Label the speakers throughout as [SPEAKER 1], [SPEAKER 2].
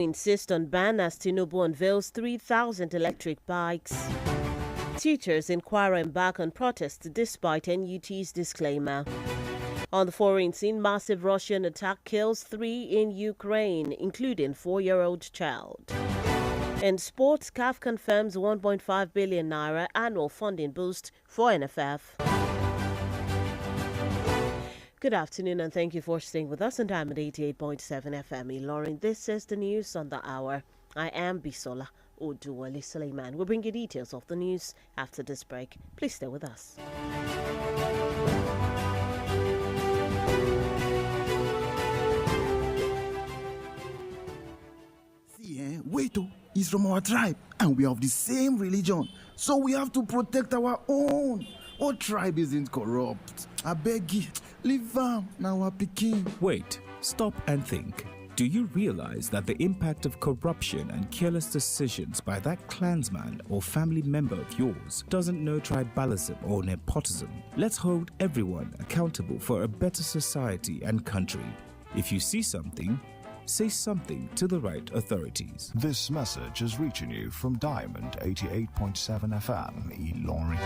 [SPEAKER 1] Insist on ban as Tinubu unveils 3,000 electric bikes. Teachers in Kwara embark on protests despite NUT's disclaimer. On the foreign scene, massive Russian attack kills 3 in Ukraine, including 4-year-old child. In sports, CAF confirms 1.5 billion naira annual funding boost for NFF. Good afternoon and thank you for staying with us on Diamond 88.7 FM. Lauren, this is the news on the hour. I am Bisola. Oduwole Suleiman. We'll bring you details of the news after this break. Please stay with us.
[SPEAKER 2] See, Weto is from our tribe and we have the same religion. So we have to protect our own. Our tribe isn't corrupt. I beg you, leave am now our Peking.
[SPEAKER 3] Wait, stop and think. Do you realize that the impact of corruption and careless decisions by that clansman or family member of yours doesn't know tribalism or nepotism? Let's hold everyone accountable for a better society and country. If you see something, say something to the right authorities.
[SPEAKER 4] This message is reaching you from Diamond 88.7 FM, Ilorin.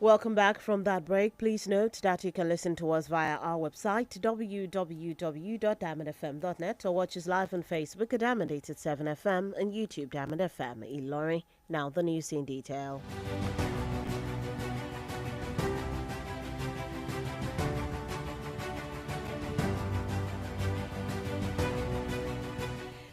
[SPEAKER 1] Welcome back from that break. Please note that you can listen to us via our website www.diamondfm.net or watch us live on Facebook at Diamond 87 FM and YouTube Diamond FM Ilorin. Now the news in detail.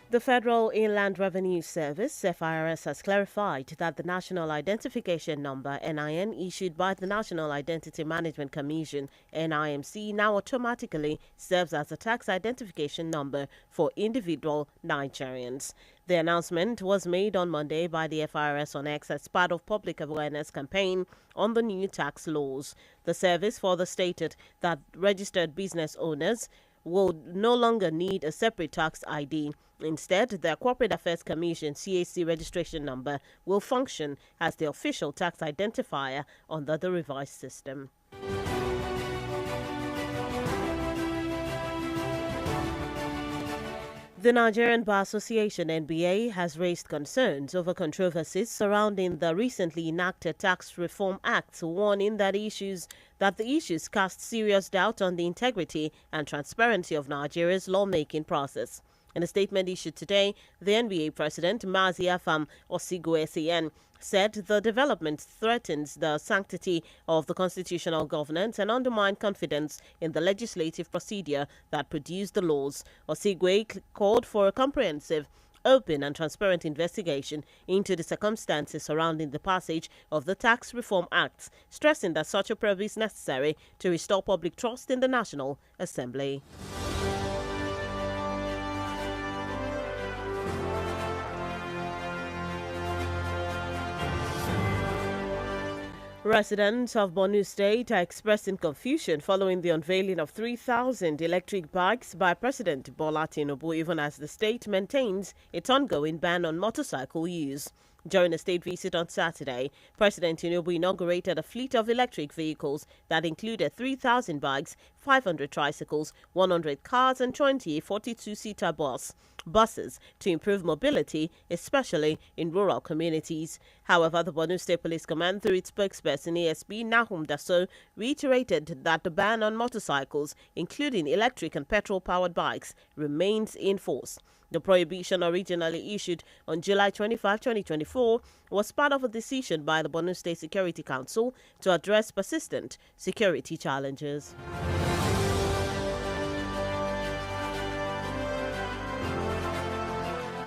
[SPEAKER 1] The Federal Inland Revenue Service, FIRS, has clarified that the National Identification Number, NIN, issued by the National Identity Management Commission, NIMC, now automatically serves as a tax identification number for individual Nigerians. The announcement was made on Monday by the FIRS on X as part of public awareness campaign on the new tax laws. The service further stated that registered business owners will no longer need a separate tax ID. Instead, the Corporate Affairs Commission CAC registration number will function as the official tax identifier under the revised system. The Nigerian Bar Association (NBA) has raised concerns over controversies surrounding the recently enacted Tax Reform Act, warning that the issues cast serious doubt on the integrity and transparency of Nigeria's lawmaking process. In a statement issued today, the NBA president, Mazi Afam Osigwe SAN, said the development threatens the sanctity of the constitutional governance and undermine confidence in the legislative procedure that produced the laws. Osigwe called for a comprehensive, open and transparent investigation into the circumstances surrounding the passage of the Tax Reform Act, stressing that such a probe is necessary to restore public trust in the National Assembly. Residents of Borno State are expressing confusion following the unveiling of 3,000 electric bikes by President Bola Tinubu, even as the state maintains its ongoing ban on motorcycle use. During a state visit on Saturday, President Tinubu inaugurated a fleet of electric vehicles that included 3,000 bikes, 500 tricycles, 100 cars and 20 42-seater buses to improve mobility, especially in rural communities. However, the Borno State Police Command, through its spokesperson ASP Nahum Daso, reiterated that the ban on motorcycles, including electric and petrol-powered bikes, remains in force. The prohibition, originally issued on July 25, 2024, was part of a decision by the Borno State Security Council to address persistent security challenges.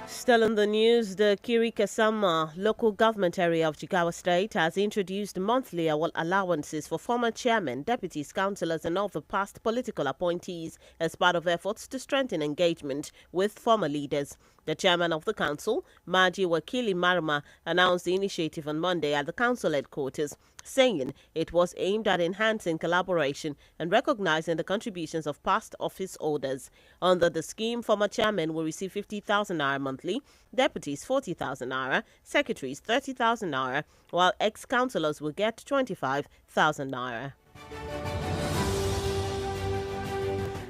[SPEAKER 1] Still in the news, the Kirikasama local government area of Jigawa State has introduced monthly allowances for former chairmen, deputies, councillors and other past political appointees as part of efforts to strengthen engagement with former leaders. The chairman of the council, Maji Wakili Marma, announced the initiative on Monday at the council headquarters, saying it was aimed at enhancing collaboration and recognizing the contributions of past office holders. Under the scheme, former chairmen will receive 50,000 naira monthly, deputies 40,000 naira, secretaries 30,000 naira, while ex-councillors will get 25,000 naira.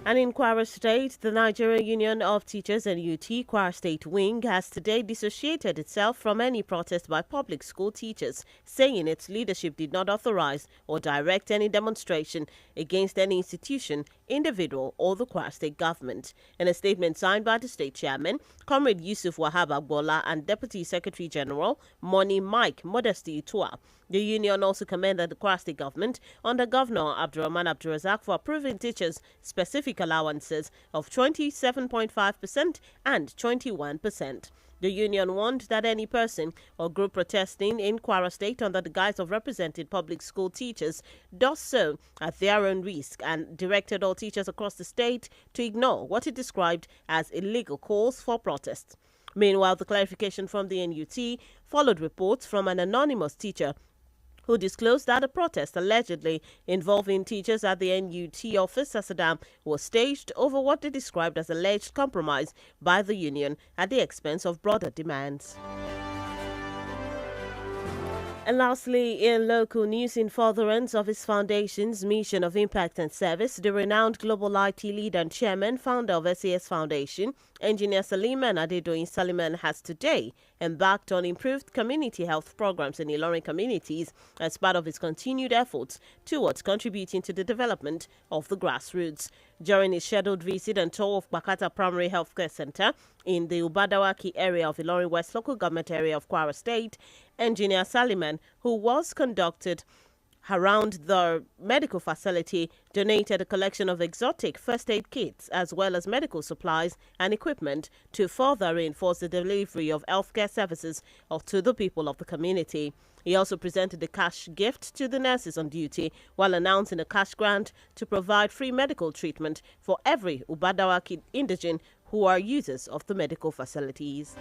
[SPEAKER 1] And in Kwara State, the Nigerian Union of Teachers and UT Kwara State Wing has today dissociated itself from any protest by public school teachers, saying its leadership did not authorize or direct any demonstration against any institution, individual, or the Kwara State government. In a statement signed by the state chairman, Comrade Yusuf Wahab Agbola, and Deputy Secretary General Moni Mike Modesty Itua, the union also commended the Kwara State government under Governor Abdurrahman Abdulrazak for approving teachers' specific allowances of 27.5% and 21%. The union warned that any person or group protesting in Kwara State under the guise of representing public school teachers does so at their own risk, and directed all teachers across the state to ignore what it described as illegal calls for protest. Meanwhile, the clarification from the NUT followed reports from an anonymous teacher who disclosed that a protest allegedly involving teachers at the NUT office Asadam was staged over what they described as alleged compromise by the union at the expense of broader demands. And lastly, in local news, in furtherance of his foundation's mission of impact and service, the renowned global IT leader and chairman, founder of SAS Foundation, Engineer Suleiman Suleiman has today embarked on improved community health programs in Ilorin communities as part of his continued efforts towards contributing to the development of the grassroots. During his scheduled visit and tour of Bakata Primary Healthcare Center in the Ubadawaki area of Ilorin West local government area of Kwara State, Engineer Suleiman, who was conducted around the medical facility, donated a collection of exotic first aid kits as well as medical supplies and equipment to further reinforce the delivery of healthcare services to the people of the community. He also presented a cash gift to the nurses on duty while announcing a cash grant to provide free medical treatment for every Ubadawaki indigene who are users of the medical facilities.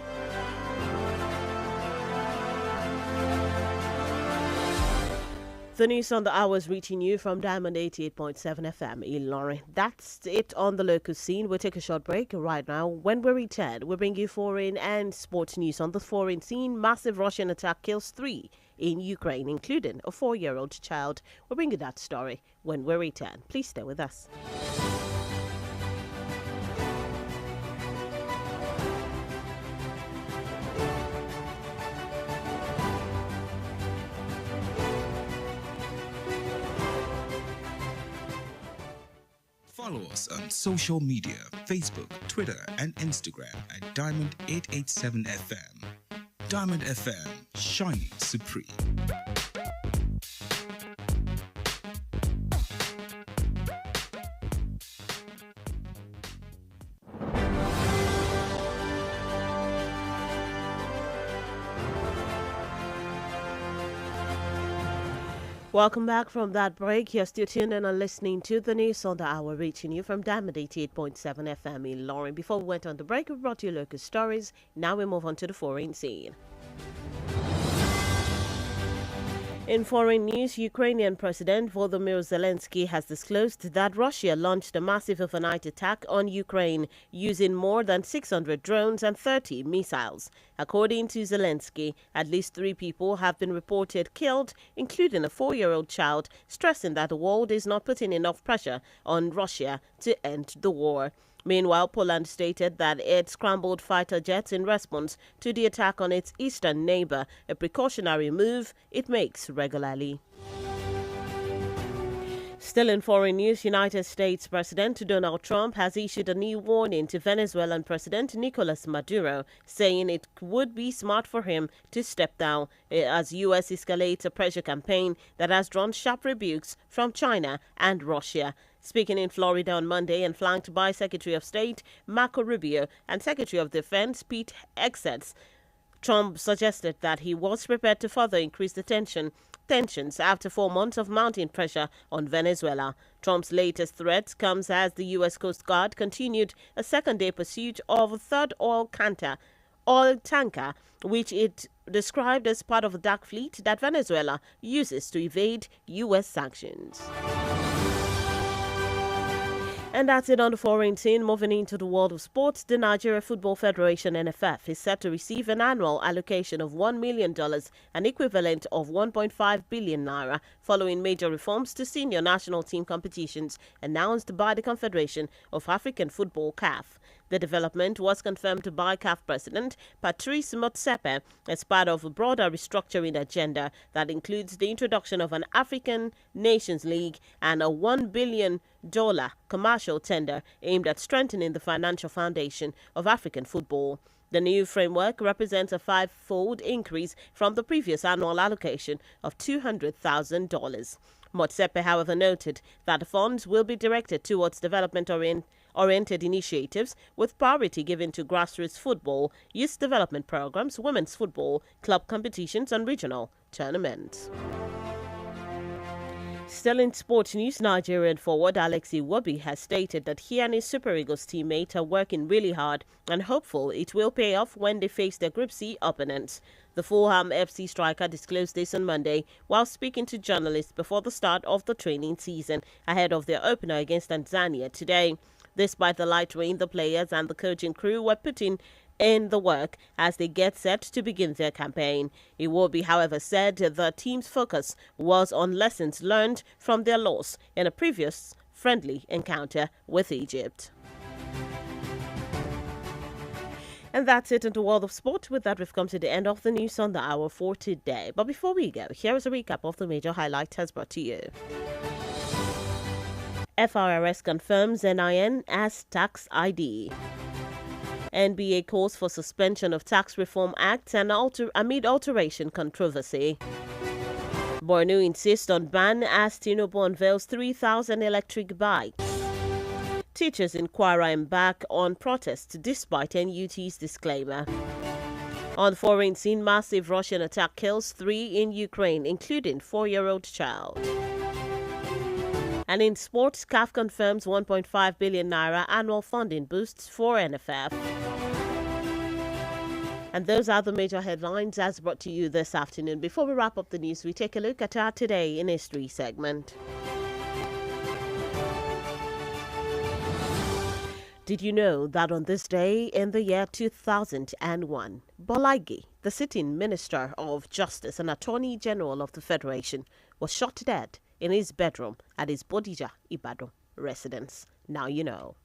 [SPEAKER 1] The news on the hour is reaching you from Diamond 88.7 FM Ilorin. That's it on the local scene. We'll take a short break right now. When we return, we'll bring you foreign and sports news on the foreign scene. Massive Russian attack kills 3 in Ukraine, including a 4-year-old child. We'll bring you that story when we return. Please stay with us.
[SPEAKER 3] Follow us on social media, Facebook, Twitter, and Instagram at Diamond887FM. Diamond FM, shining supreme.
[SPEAKER 1] Welcome back from that break. You're still tuned in and listening to the news on the hour, reaching you from Diamond 88.7 FM in Ilorin. Before we went on the break, we brought you local stories. Now we move on to the foreign scene. In foreign news, Ukrainian President Volodymyr Zelensky has disclosed that Russia launched a massive overnight attack on Ukraine using more than 600 drones and 30 missiles. According to Zelensky, at least 3 people have been reported killed, including a 4-year-old child, stressing that the world is not putting enough pressure on Russia to end the war. Meanwhile, Poland stated that it scrambled fighter jets in response to the attack on its eastern neighbor, a precautionary move it makes regularly. Still in foreign news, United States President Donald Trump has issued a new warning to Venezuelan President Nicolas Maduro, saying it would be smart for him to step down as U.S. escalates a pressure campaign that has drawn sharp rebukes from China and Russia. Speaking in Florida on Monday and flanked by Secretary of State Marco Rubio and Secretary of Defense Pete Hegseth, Trump suggested that he was prepared to further increase the tension tensions after 4 months of mounting pressure on Venezuela. Trump's latest threat comes as the U.S. Coast Guard continued a second-day pursuit of a third oil tanker, which it described as part of a dark fleet that Venezuela uses to evade U.S. sanctions. And that's it on the foreign scene. Moving into the world of sports, the Nigeria Football Federation (NFF) is set to receive an annual allocation of $1 million, an equivalent of 1.5 billion naira, following major reforms to senior national team competitions announced by the Confederation of African Football (CAF). The development was confirmed by CAF President Patrice Motsepe as part of a broader restructuring agenda that includes the introduction of an African Nations League and a $1 billion commercial tender aimed at strengthening the financial foundation of African football. The new framework represents a five-fold increase from the previous annual allocation of $200,000. Motsepe, however, noted that the funds will be directed towards development-oriented initiatives, with priority given to grassroots football, youth development programs, women's football, club competitions, and regional tournaments. Still in sports news, Nigerian forward Alex Iwobi has stated that he and his Super Eagles teammate are working really hard and hopeful it will pay off when they face their Group C opponents. The Fulham FC striker disclosed this on Monday while speaking to journalists before the start of the training season ahead of their opener against Tanzania today. Despite the light rain, the players and the coaching crew were putting in the work as they get set to begin their campaign. Iwobi, however, said the team's focus was on lessons learned from their loss in a previous friendly encounter with Egypt. And that's it in the world of sport. With that, we've come to the end of the news on the hour for today. But before we go, here is a recap of the major highlights as brought to you. FRRS confirms NIN as tax ID. NBA calls for suspension of Tax Reform Act and amid alteration controversy. Borno insists on ban as Tinubu unveils 3,000 electric bikes. Teachers in Kwara embark on protest despite NUT's disclaimer. On the foreign scene, massive Russian attack kills 3 in Ukraine, including 4-year-old child. And in sports, CAF confirms 1.5 billion naira annual funding boosts for NFF. And those are the major headlines as brought to you this afternoon. Before we wrap up the news, we take a look at our Today in History segment. Did you know that on this day in the year 2001, Bolagi, the sitting Minister of Justice and Attorney General of the Federation, was shot dead in his bedroom at his Bodija, Ibadan residence? Now you know.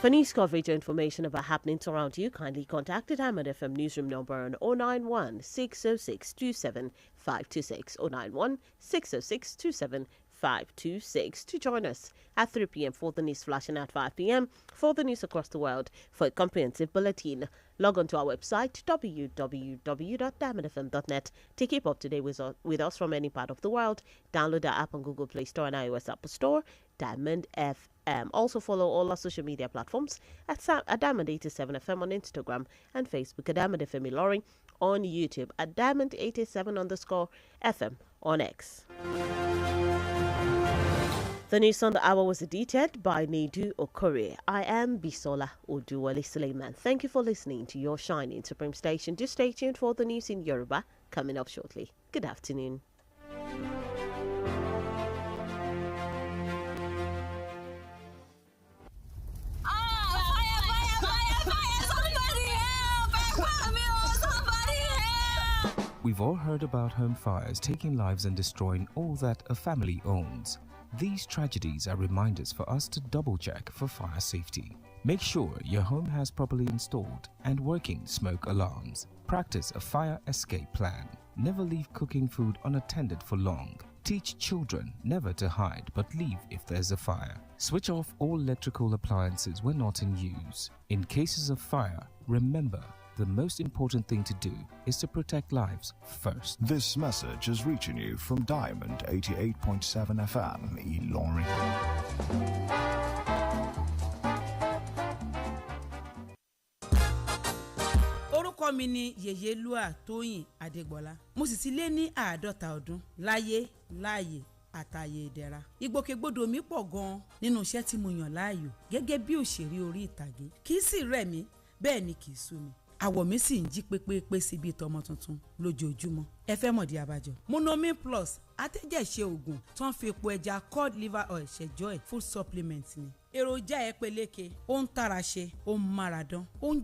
[SPEAKER 1] For news coverage or information about happenings around you, kindly contact the Diamond FM newsroom number on 091 606 27526 091 606 27526 to join us at 3 p.m. for the news flash and at 5 p.m. for the news across the world. For a comprehensive bulletin, log on to our website www.diamondfm.net to keep up to date with us from any part of the world. Download our app on Google Play Store and iOS App Store, Diamond FM. Also follow all our social media platforms at Diamond 87 FM on Instagram and Facebook, at Diamond FM Ilorin, on YouTube, at Diamond 87_FM on X. The news on the hour was edited by Nedu Okore. I am Bisola Oduwole Suleiman. Thank you for listening to your shining Supreme station. Just stay tuned for the news in Yoruba coming up shortly. Good afternoon.
[SPEAKER 3] We've all heard about home fires taking lives and destroying all that a family owns. These tragedies are reminders for us to double-check for fire safety. Make sure your home has properly installed and working smoke alarms. Practice a fire escape plan. Never leave cooking food unattended for long. Teach children never to hide but leave if there's a fire. Switch off all electrical appliances when not in use. In cases of fire, remember, the most important thing to do is to protect lives first.
[SPEAKER 4] This message is reaching you from Diamond 88.7 FM, Ilorin.
[SPEAKER 5] orúkọ mi ni Yèyélúà Tóyìn Adégbọlá mo sì ti lé ní 50 ọdún láyé láàyè àtàyè ìdẹ̀ra. Ìgbòkègbodò mi pọ̀ gan-an nínú iṣẹ́ tí mo yàn láàyò gẹ́gẹ́ bí òṣèré orí ìtàgé. Kì í sì rẹ̀ mí bẹ́ẹ̀ ni kì í sú mi. Àwọ̀ mi sì ń jí pépépé sí bíi tọmọ tuntun lójoojúmọ́. Ẹ fẹ́ mọ̀dí abájọ. Monomin Plus atẹ́jẹ̀ṣe oògùn tó ń fi epo ẹja cod liver oil ṣẹjọ́ ẹ̀ food supplement ni. Èròjà ẹ peléke, ó ń tara ṣe, ó ń mára dán, ó ń